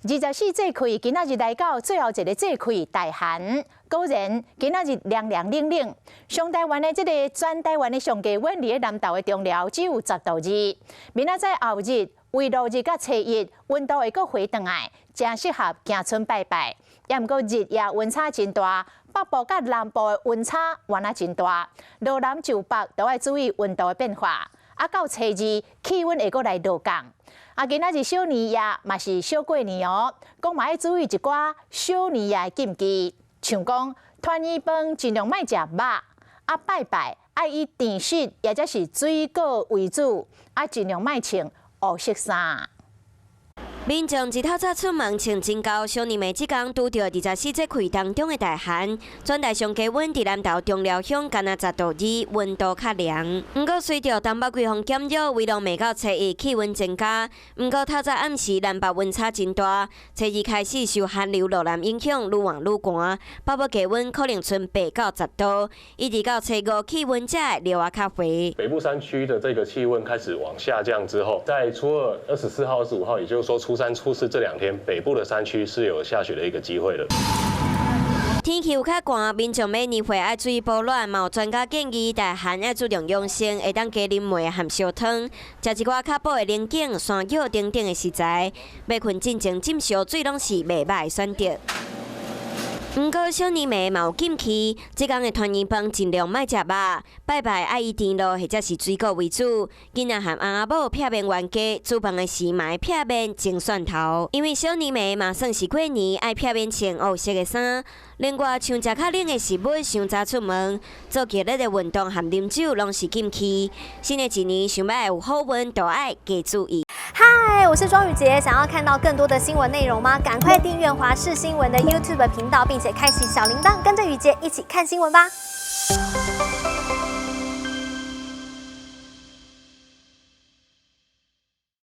24节气今仔日来到最后一个节气大寒，果然今仔日凉凉冷冷。上台湾的这个全台湾的上低温，伫南投的中寮只有10度2。明仔载后日为落日甲初一，温度会阁回转来，正适合行村拜拜。也毋过日夜温差真大，北部甲南部的温差原来真大，落南就北都要注意温度的变化。到初二气温会阁来落降。今仔日小年夜嘛是小过年哦，讲嘛要注意一寡小年夜禁忌，像讲团圆饭尽量莫食肉，拜拜爱以甜食或者是水果为主，尽量莫穿黑色衫。民众一透早出门穿真厚，小年夜即天拄到24节气当中的大寒，全台上低温伫南投中寮乡干那10度2，温度较凉。不过随着东北季风减弱，为落未到初一气温增加。不过透早暗时南北温差真大，初二开始受寒流落南影响，愈往愈寒，北部低温可能剩8到10度，一直到初五气温才会略较回。北部山区的这个气温开始往下降之后，在初二24号、25号，也就是说初3、初4这2天，北部的山区是有下雪的一个机会的。天气有较寒，民众要年会爱注意保暖，嘛有专家建议大寒要注重养生，会当加啉糜含烧汤，食一寡较补的龙井、山药等等的食材。要困进前浸烧水拢是袂歹的选择。不过小年夜嘛有禁忌，即天的团圆饭尽量莫食肉，拜拜爱以甜露或者是水果为主。囡仔和阿某撇面冤家，煮饭的时嘛要撇面蒸蒜头，因为小年夜嘛算是过年，爱撇面穿黑色的衫。另外，像食较冷的食物，伤早出门，做剧烈的运动和啉酒拢是禁忌。新的一年想要有好运，都爱加注意。嗨，我是庄宇杰，想要看到更多的新闻内容吗？赶快订阅华视新闻的 YouTube 频道，并且开启小铃铛，跟着宇杰一起看新闻吧。